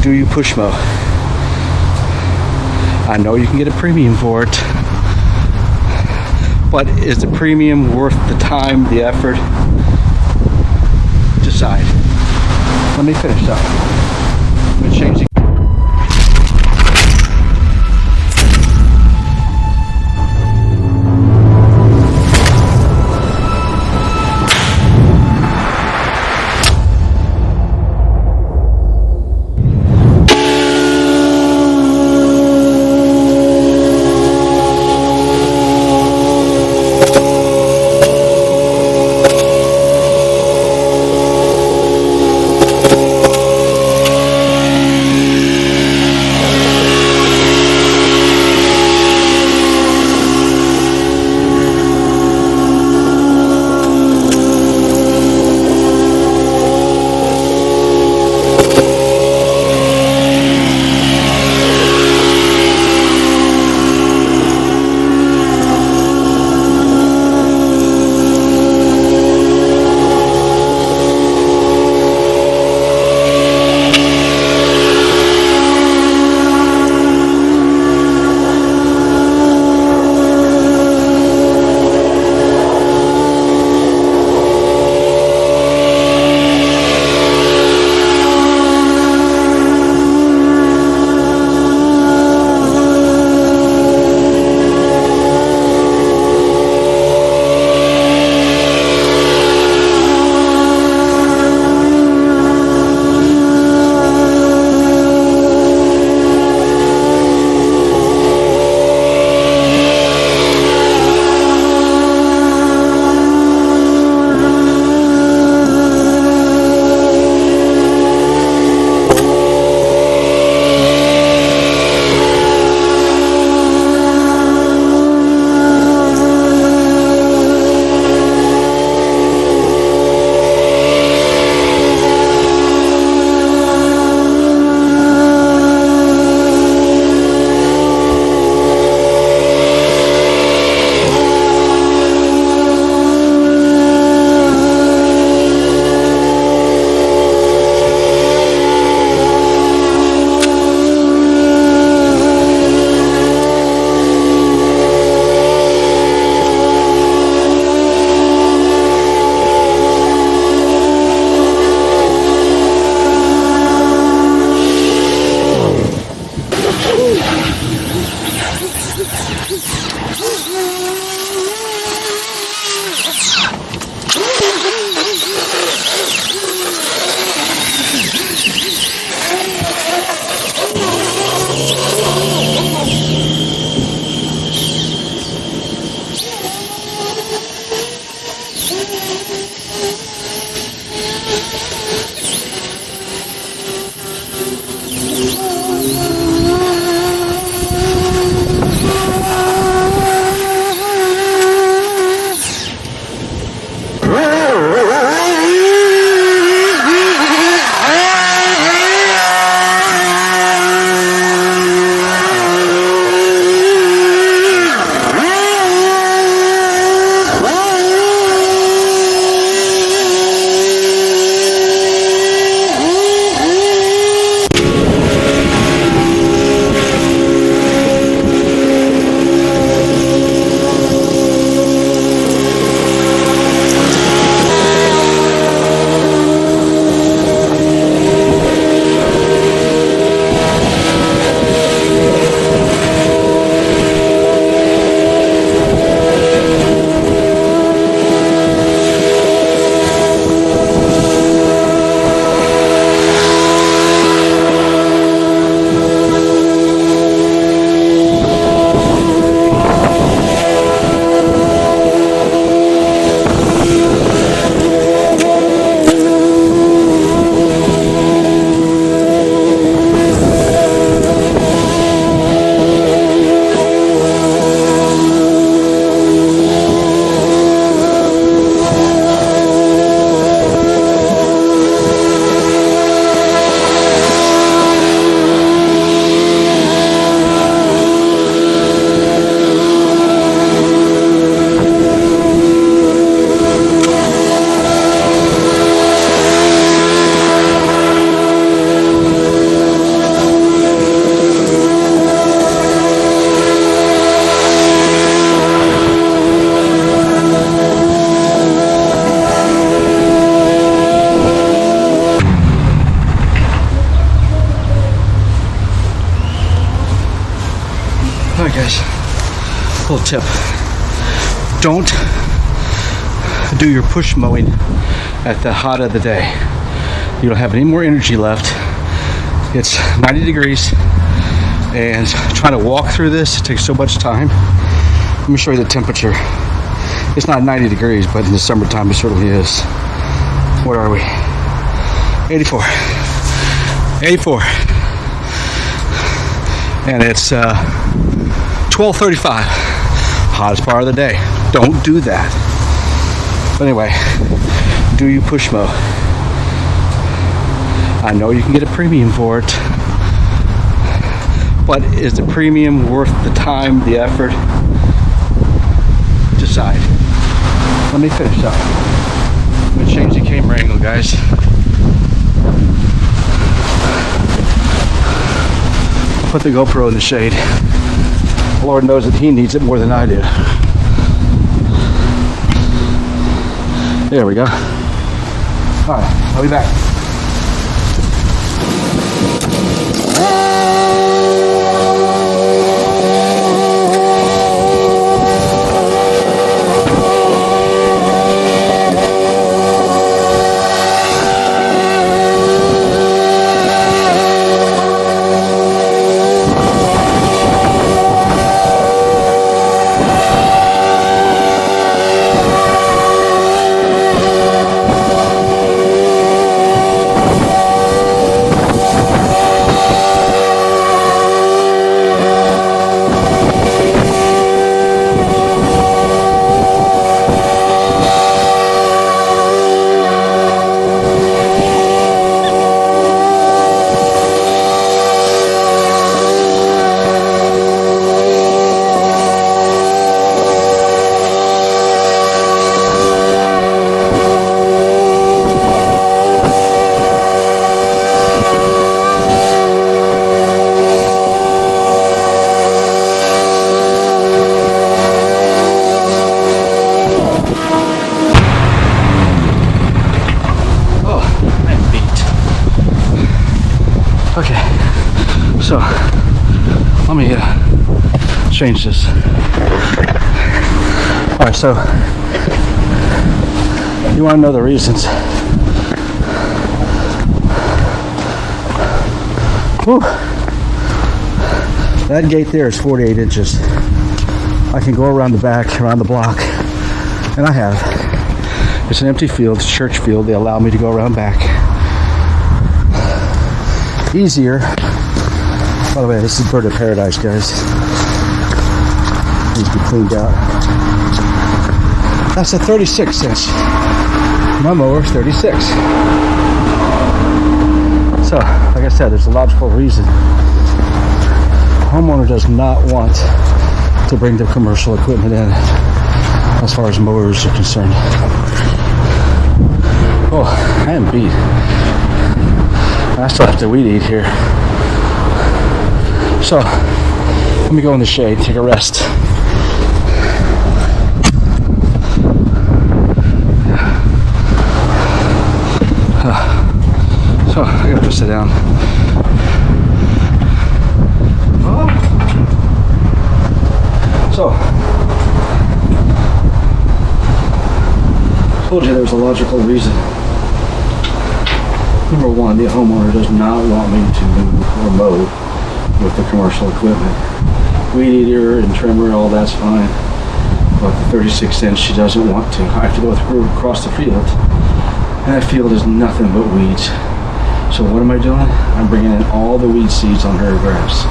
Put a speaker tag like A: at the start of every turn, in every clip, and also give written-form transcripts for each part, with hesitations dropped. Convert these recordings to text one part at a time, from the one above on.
A: do You Push Mow. I know you can get a premium for it, but is the premium worth the time, the effort? Decide. Let me finish though. I'm gonna change the Alright guys, little tip. Don't do your push mowing at the hot of the day. You don't have any more energy left. It's 90 degrees and trying to walk through this takes so much time. Let me show you the temperature. It's not 90 degrees, but in the summertime it certainly is. What are we? 84. 84. And it's 12:35. Hottest part of the day. Don't do that. But anyway, do you push mow? I know you can get a premium for it, but is the premium worth the time, the effort? Decide. Let me finish up. I'm gonna change the camera angle, guys. I'll put the GoPro in the shade. The Lord knows that he needs it more than I do. There we go. All right, I'll be back. Okay, so let me change this. All right, so you want to know the reasons. Whew. That gate there is 48 inches. I can go around the back, around the block, and I have. It's an empty field, it's a church field. They allow me to go around back. Easier. By the way, this is bird of paradise, guys. Needs to be cleaned out. That's a 36 inch. My mower's 36. So, like I said, there's a logical reason. The homeowner does not want to bring the commercial equipment in as far as mowers are concerned. Oh, I am beat. I still have to weed eat here. So, let me go in the shade, take a rest. So, I gotta sit down. So, I told you there's a logical reason. Number one, the homeowner does not want me to move or mow with the commercial equipment. Weed eater and trimmer, all that's fine. But the 36 inch, she doesn't want to. I have to go through across the field. And that field is nothing but weeds. So what am I doing? I'm bringing in all the weed seeds on her grass.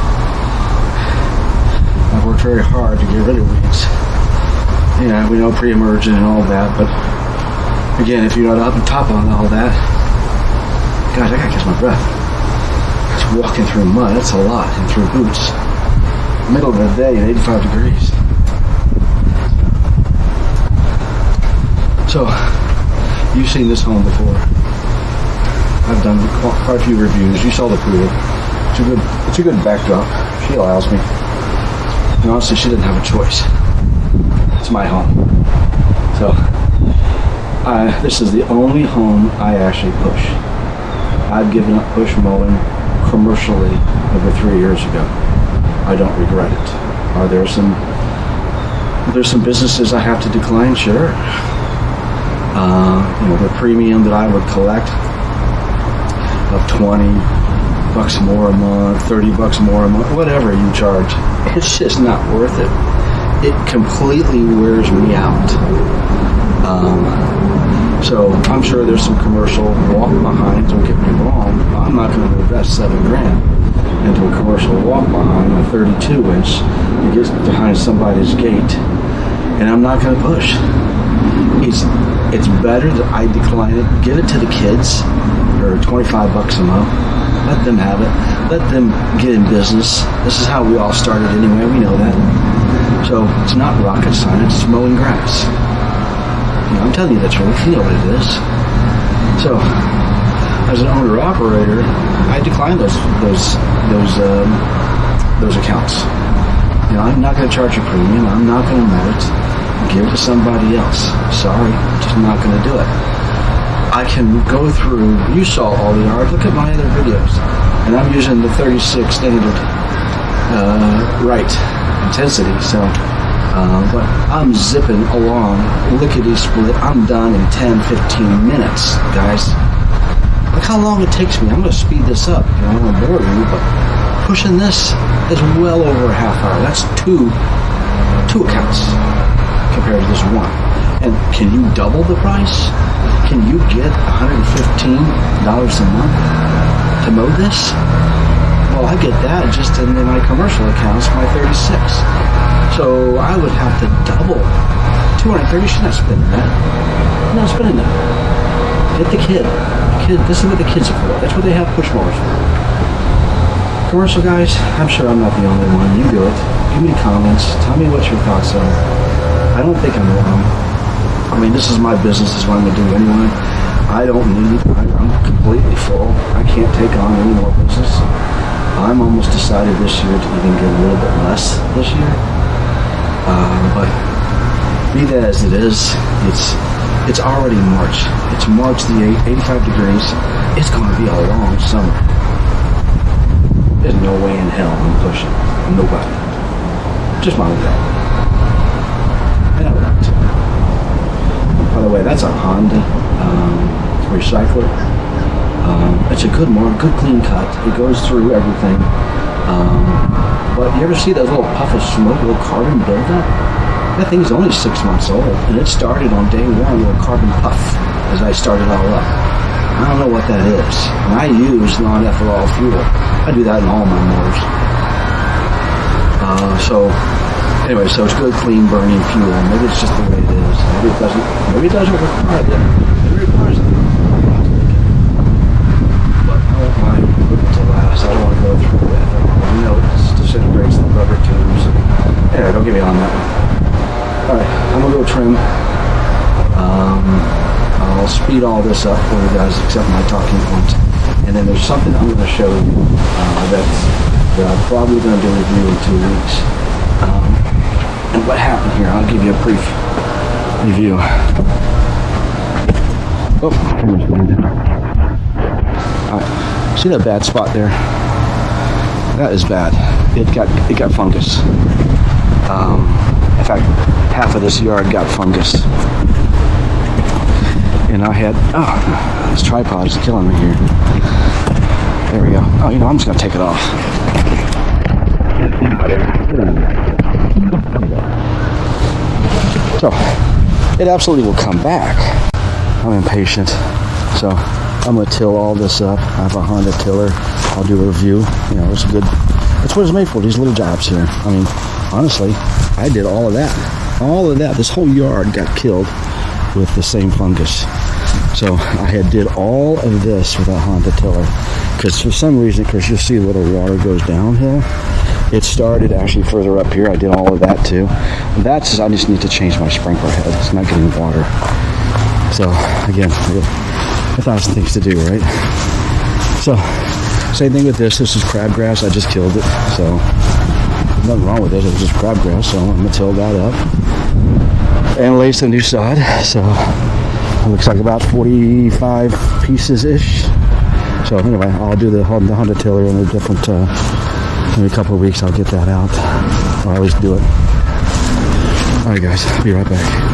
A: I've worked very hard to get rid of weeds. Yeah, we know pre-emergent and all that, but again, if you're not up on top on all that, God, I gotta catch my breath. Just walking through mud, that's a lot, and through boots. Middle of the day at 85 degrees. So, you've seen this home before. I've done quite a few reviews. You saw the pool. It's a good backdrop. She allows me. And honestly, she didn't have a choice. It's my home. So, this is the only home I actually push. I've given up push mowing commercially over 3 years ago. I don't regret it. Are there some businesses I have to decline? Sure. The premium that I would collect of $20 more a month, $30 more a month, whatever you charge, it's just not worth it. It completely wears me out. So I'm sure there's some commercial walk behind. Don't get me wrong. I'm not going to invest $7,000 into a commercial walk behind a 32-inch that gets behind somebody's gate, and I'm not going to push. It's better that I decline it, give it to the kids for $25 a month. Let them have it. Let them get in business. This is how we all started anyway. We know that. So it's not rocket science. It's mowing grass. I'm telling you the truth. You know what it is. So, as an owner-operator, I decline those accounts. I'm not going to charge a premium. I'm not going to mow it. Give it to somebody else. Sorry, just not going to do it. I can go through. You saw all the yards. Look at my other videos, and I'm using the 36 standard right intensity. So. But I'm zipping along, lickety split. I'm done in 10, 15 minutes, guys. Look how long it takes me. I'm going to speed this up. I don't want to bore you, but pushing this is well over a half hour. That's two accounts compared to this one. And can you double the price? Can you get $115 a month to mow this? Well, I get that just in my commercial accounts, my 36. So I would have to double. $230, she's not spending that. I'm not spending that. Get the kid. This is what the kids are for. That's what they have push mowers for. Commercial guys, I'm sure I'm not the only one. You do it. Give me comments. Tell me what your thoughts are. I don't think I'm wrong. I mean, this is my business. This is what I'm going to do anyway. I'm completely full. I can't take on any more business. I'm almost decided this year to even get a little bit less this year. But be that as it is, it's already March. It's March the 8th, 85 degrees. It's going to be a long summer. There's no way in hell I'm pushing. Nobody. Just my way. And I would like to. By the way, that's a Honda recycler. It's a good clean cut. It goes through everything. But you ever see those little puff of smoke, little carbon buildup? That thing's only 6 months old, and it started on day one with a carbon puff as I started all up. I don't know what that is. And I use non-ethanol fuel. I do that in all my motors. So it's good, clean burning fuel. Maybe it's just the way it is. Maybe it doesn't require that. Maybe it requires it. But I don't mind putting it to last. I don't want to go through it. It disintegrates the rubber tubes. Anyway, don't get me on that one. Alright, I'm going to go trim. I'll speed all this up for you guys except my talking points. And then there's something I'm going to show you that I'm probably going to do a review in 2 weeks. And what happened here, I'll give you a brief review. Alright, see that bad spot there? That is bad. It got fungus. In fact, half of this yard got fungus. And I had, this tripod is killing me here. There we go. I'm just going to take it off. So, it absolutely will come back. I'm impatient. So, I'm going to till all this up. I have a Honda tiller. I'll do a review. It's good. That's what it's made for, these little jobs here. I mean, honestly, I did all of that. This whole yard got killed with the same fungus. So I did all of this with a Honda tiller. Because for some reason, you'll see a little water goes downhill. It started actually further up here. I did all of that too. I just need to change my sprinkler head. It's not getting water. So again, 1,000 things to do, right? So same thing with this. This is crabgrass. I just killed it. So nothing wrong with it. It was just crabgrass. So I'm gonna till that up and lay some new sod. So it looks like about 45 pieces ish. So anyway, I'll do the Honda tiller in a different. In a couple of weeks, I'll get that out. I always do it. All right, guys, I'll be right back.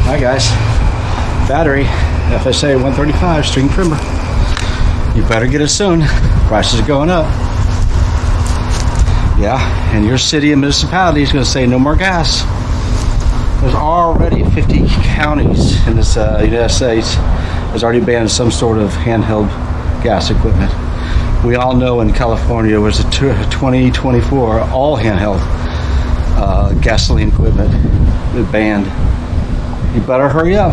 A: Hi guys, battery FSA 135 string trimmer. You better get it soon. Prices are going up. Yeah, and your city and municipality is going to say no more gas. There's already 50 counties in this United States has already banned some sort of handheld gas equipment. We all know in California was a 2024 all handheld gasoline equipment banned. You better hurry up.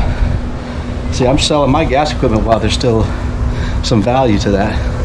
A: See, I'm selling my gas equipment while there's still some value to that.